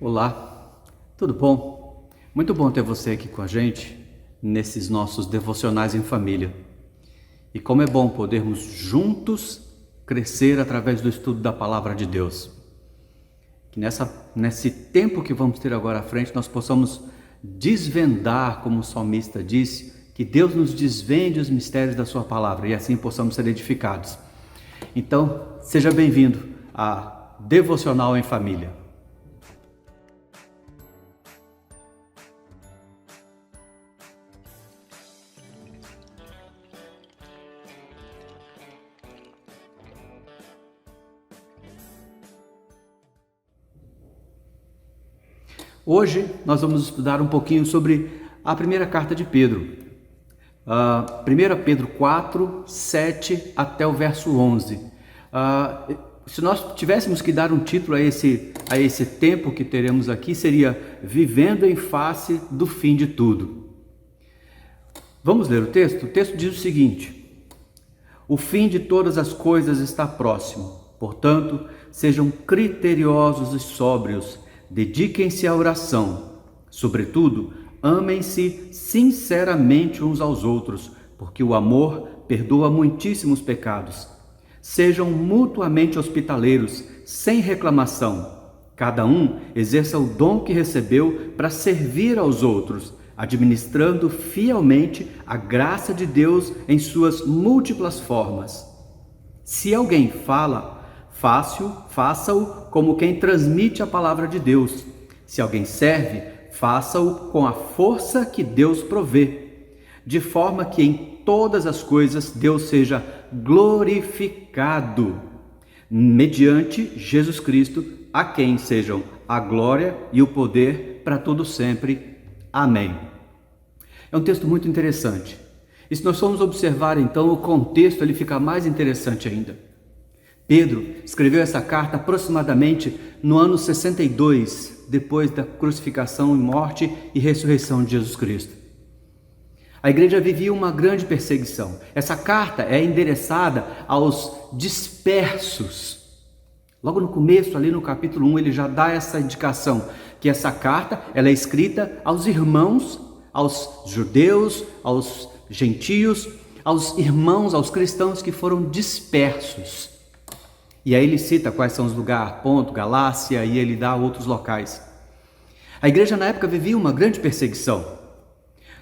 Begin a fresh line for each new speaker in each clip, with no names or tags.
Olá, tudo bom? Muito bom ter você aqui com a gente nesses nossos devocionais em família. E como é bom podermos juntos crescer através do estudo da Palavra de Deus. Que nesse tempo que vamos ter agora à frente, nós possamos desvendar, como o salmista disse, que Deus nos desvende os mistérios da sua Palavra e assim possamos ser edificados. Então, seja bem-vindo a Devocional em Família. Hoje nós vamos estudar um pouquinho sobre a primeira carta de Pedro, 1 Pedro 4, 7 até o verso 11. Se nós tivéssemos que dar um título a esse tempo que teremos aqui, seria Vivendo em Face do Fim de Tudo. Vamos ler o texto? O texto diz o seguinte: O fim de todas as coisas está próximo, portanto, sejam criteriosos e sóbrios, dediquem-se à oração. Sobretudo, amem-se sinceramente uns aos outros, porque o amor perdoa muitíssimos pecados. Sejam mutuamente hospitaleiros, sem reclamação. Cada um exerça o dom que recebeu para servir aos outros, administrando fielmente a graça de Deus em suas múltiplas formas. Se alguém fala, faça-o como quem transmite a palavra de Deus. Se alguém serve, faça-o com a força que Deus provê, de forma que em todas as coisas Deus seja glorificado, mediante Jesus Cristo, a quem sejam a glória e o poder para todo sempre. Amém. É um texto muito interessante. E se nós formos observar então o contexto, ele fica mais interessante ainda. Pedro escreveu essa carta aproximadamente no ano 62, depois da crucificação, morte e ressurreição de Jesus Cristo. A igreja vivia uma grande perseguição. Essa carta é endereçada aos dispersos. Logo no começo, ali no capítulo 1, ele já dá essa indicação, que essa carta ela é escrita aos irmãos, aos judeus, aos gentios, aos irmãos, aos cristãos que foram dispersos. E aí ele cita quais são os lugares, Ponto, Galácia, e ele dá outros locais. A igreja na época vivia uma grande perseguição.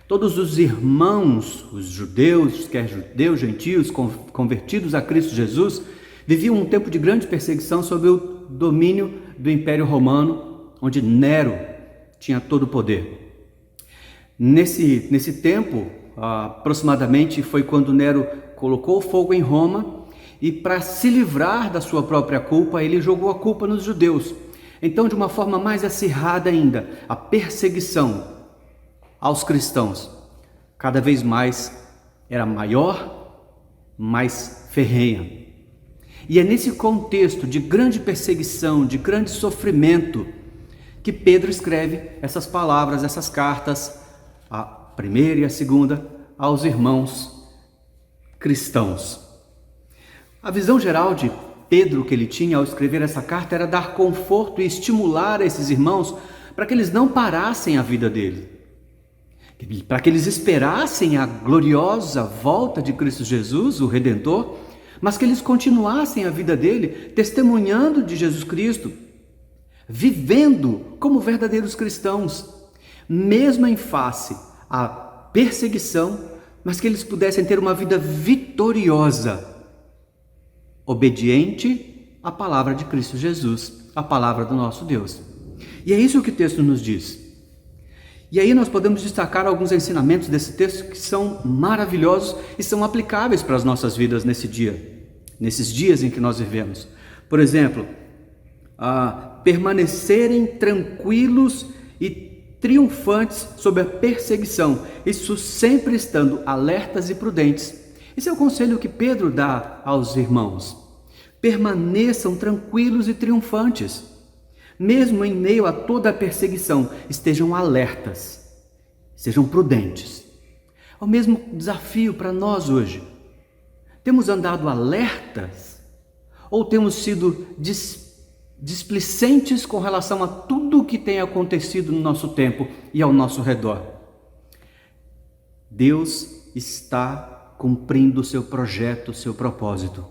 Todos os irmãos, os judeus, quer judeus, gentios, convertidos a Cristo Jesus, viviam um tempo de grande perseguição sob o domínio do Império Romano, onde Nero tinha todo o poder. Nesse tempo, aproximadamente, foi quando Nero colocou fogo em Roma, e para se livrar da sua própria culpa, ele jogou a culpa nos judeus. Então, de uma forma mais acirrada ainda, a perseguição aos cristãos cada vez mais era maior, mais ferrenha. E é nesse contexto de grande perseguição, de grande sofrimento, que Pedro escreve essas palavras, essas cartas, a primeira e a segunda, aos irmãos cristãos. A visão geral de Pedro que ele tinha ao escrever essa carta era dar conforto e estimular esses irmãos para que eles não parassem a vida dele, para que eles esperassem a gloriosa volta de Cristo Jesus, o Redentor, mas que eles continuassem a vida dele testemunhando de Jesus Cristo, vivendo como verdadeiros cristãos, mesmo em face à perseguição, mas que eles pudessem ter uma vida vitoriosa, obediente à palavra de Cristo Jesus, a palavra do nosso Deus. E é isso que o texto nos diz. E aí nós podemos destacar alguns ensinamentos desse texto que são maravilhosos e são aplicáveis para as nossas vidas nesses dias em que nós vivemos. Por exemplo, permanecerem tranquilos e triunfantes sob a perseguição, isso sempre estando alertas e prudentes. Esse é o conselho que Pedro dá aos irmãos. Permaneçam tranquilos e triunfantes. Mesmo em meio a toda a perseguição, estejam alertas, sejam prudentes. É o mesmo desafio para nós hoje. Temos andado alertas ou temos sido displicentes com relação a tudo tudo o que tem acontecido no nosso tempo e ao nosso redor. Deus está cumprindo o seu projeto, o seu propósito.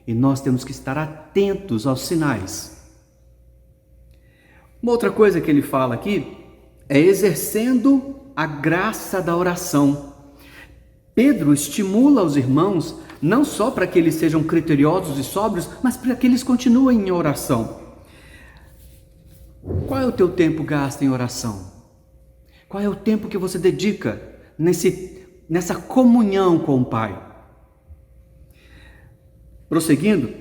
E nós temos que estar atentos aos sinais. Uma outra coisa que ele fala aqui é exercendo a graça da oração. Pedro estimula os irmãos não só para que eles sejam criteriosos e sóbrios, mas para que eles continuem em oração. Qual é o teu tempo gasto em oração? Qual é o tempo que você dedica nessa comunhão com o Pai? Prosseguindo,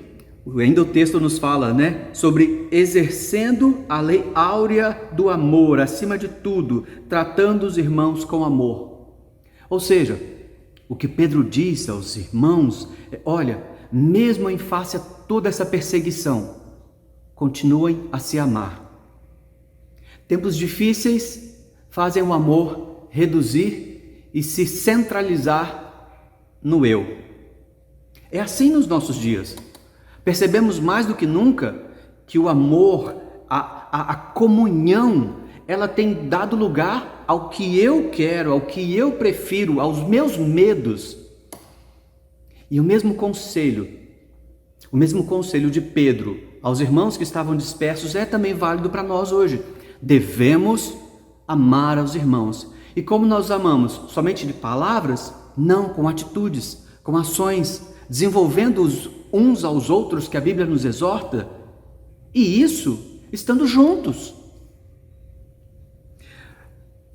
ainda o texto nos fala, sobre exercendo a lei áurea do amor, acima de tudo, tratando os irmãos com amor. Ou seja, o que Pedro diz aos irmãos é: olha, mesmo em face a toda essa perseguição, continuem a se amar. Tempos difíceis fazem o amor reduzir e se centralizar no eu. É assim nos nossos dias. Percebemos mais do que nunca que o amor, a comunhão, ela tem dado lugar ao que eu quero, ao que eu prefiro, aos meus medos. E o mesmo conselho de Pedro aos irmãos que estavam dispersos é também válido para nós hoje. Devemos amar aos irmãos. E como nós amamos? Somente de palavras? Não, com atitudes, com ações, desenvolvendo-os uns aos outros, que a Bíblia nos exorta, e isso estando juntos.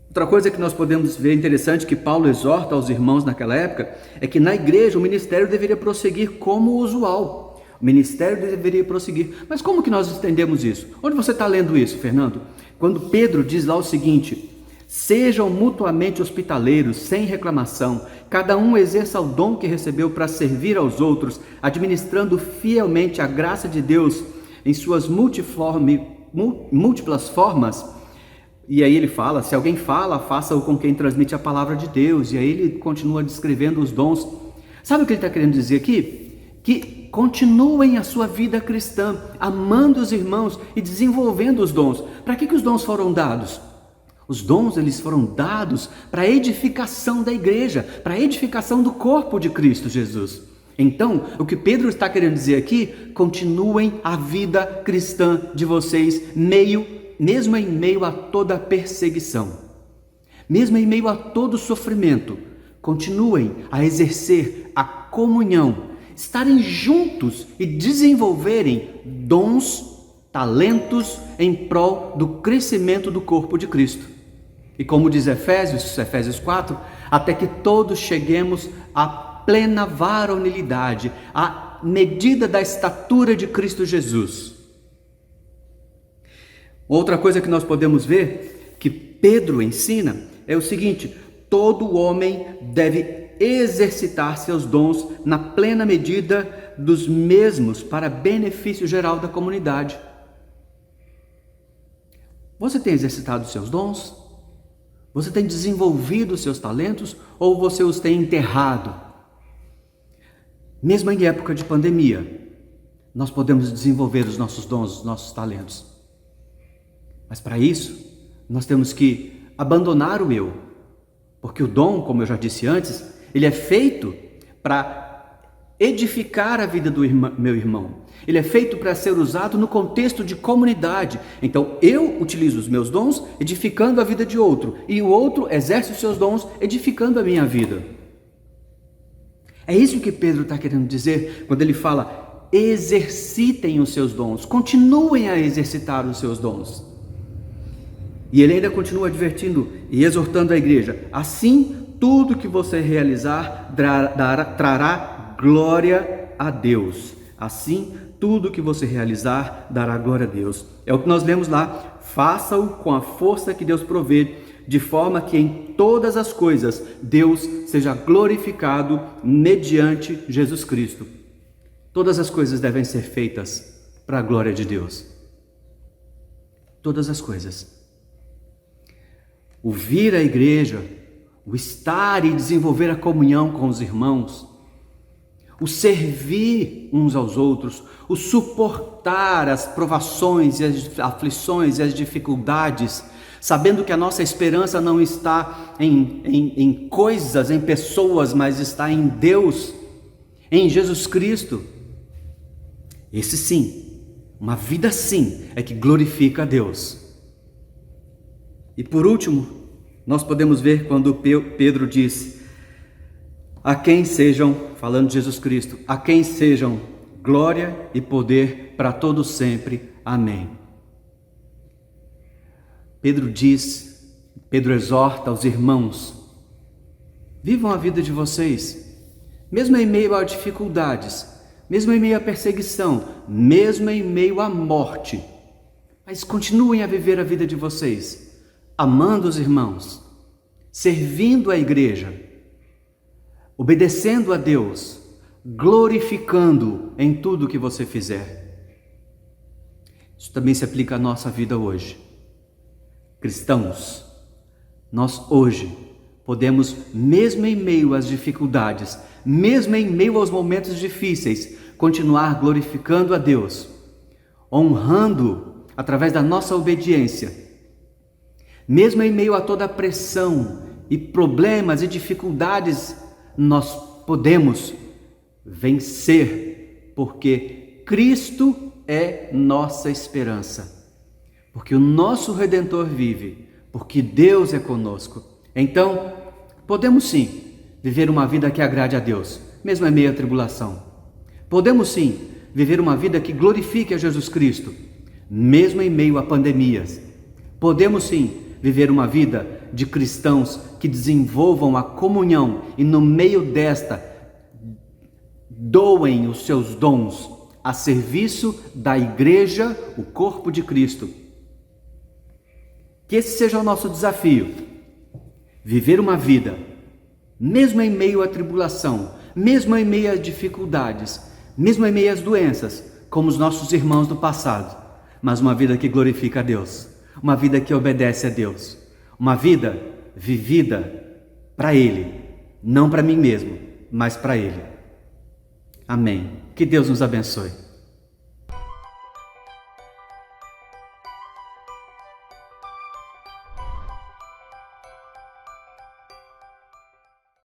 Outra coisa que nós podemos ver interessante que Paulo exorta aos irmãos naquela época é que na igreja o ministério deveria prosseguir como usual. O ministério deveria prosseguir. Mas como que nós entendemos isso? Onde você está lendo isso, Fernando? Quando Pedro diz lá o seguinte: sejam mutuamente hospitaleiros, sem reclamação, cada um exerça o dom que recebeu para servir aos outros, administrando fielmente a graça de Deus em suas múltiplas formas. E aí ele fala, se alguém fala, faça-o com quem transmite a palavra de Deus. E aí ele continua descrevendo os dons. Sabe o que ele está querendo dizer aqui? Que continuem a sua vida cristã, amando os irmãos e desenvolvendo os dons. Para que os dons foram dados? Os dons, eles foram dados para a edificação da igreja, para a edificação do corpo de Cristo Jesus. Então, o que Pedro está querendo dizer aqui: continuem a vida cristã de vocês, mesmo em meio a toda perseguição, mesmo em meio a todo sofrimento, continuem a exercer a comunhão, estarem juntos e desenvolverem dons, talentos em prol do crescimento do corpo de Cristo. E como diz Efésios 4, até que todos cheguemos à plena varonilidade, à medida da estatura de Cristo Jesus. Outra coisa que nós podemos ver, que Pedro ensina, é o seguinte: todo homem deve exercitar seus dons na plena medida dos mesmos para benefício geral da comunidade. Você tem exercitado os seus dons? Você tem desenvolvido os seus talentos ou você os tem enterrado? Mesmo em época de pandemia, nós podemos desenvolver os nossos dons, os nossos talentos. Mas para isso, nós temos que abandonar o eu. Porque o dom, como eu já disse antes, ele é feito para edificar a vida do meu irmão. Ele é feito para ser usado no contexto de comunidade. Então eu utilizo os meus dons edificando a vida de outro, e o outro exerce os seus dons edificando a minha vida. É isso que Pedro está querendo dizer quando ele fala: exercitem os seus dons, continuem a exercitar os seus dons. E ele ainda continua advertindo e exortando a igreja: assim, tudo que você realizar trará glória a Deus. Assim, tudo que você realizar dará glória a Deus. É o que nós lemos lá: faça-o com a força que Deus provê, de forma que em todas as coisas Deus seja glorificado mediante Jesus Cristo. Todas as coisas devem ser feitas para a glória de Deus. Todas as coisas. O vir à igreja, o estar e desenvolver a comunhão com os irmãos, o servir uns aos outros, o suportar as provações e as aflições e as dificuldades, sabendo que a nossa esperança não está em coisas, em pessoas, mas está em Deus, em Jesus Cristo. Esse sim, uma vida assim, é que glorifica a Deus. E por último, nós podemos ver quando Pedro diz: a quem sejam, falando de Jesus Cristo, a quem sejam glória e poder para todos sempre. Amém. Pedro exorta aos irmãos: vivam a vida de vocês, mesmo em meio a dificuldades, mesmo em meio à perseguição, mesmo em meio à morte, mas continuem a viver a vida de vocês, amando os irmãos, servindo a igreja, obedecendo a Deus, glorificando em tudo que você fizer. Isso também se aplica à nossa vida hoje. Cristãos, nós hoje podemos, mesmo em meio às dificuldades, mesmo em meio aos momentos difíceis, continuar glorificando a Deus, honrando através da nossa obediência. Mesmo em meio a toda a pressão e problemas e dificuldades, nós podemos vencer, porque Cristo é nossa esperança, porque o nosso Redentor vive, porque Deus é conosco. Então, podemos sim viver uma vida que agrade a Deus, mesmo em meio à tribulação. Podemos sim viver uma vida que glorifique a Jesus Cristo, mesmo em meio a pandemias. Podemos sim viver uma vida de cristãos que desenvolvam a comunhão e no meio desta doem os seus dons a serviço da igreja, o corpo de Cristo. Que esse seja o nosso desafio, viver uma vida, mesmo em meio à tribulação, mesmo em meio às dificuldades, mesmo em meio às doenças, como os nossos irmãos do passado, mas uma vida que glorifica a Deus, uma vida que obedece a Deus, uma vida vivida para Ele, não para mim mesmo, mas para Ele. Amém. Que Deus nos abençoe.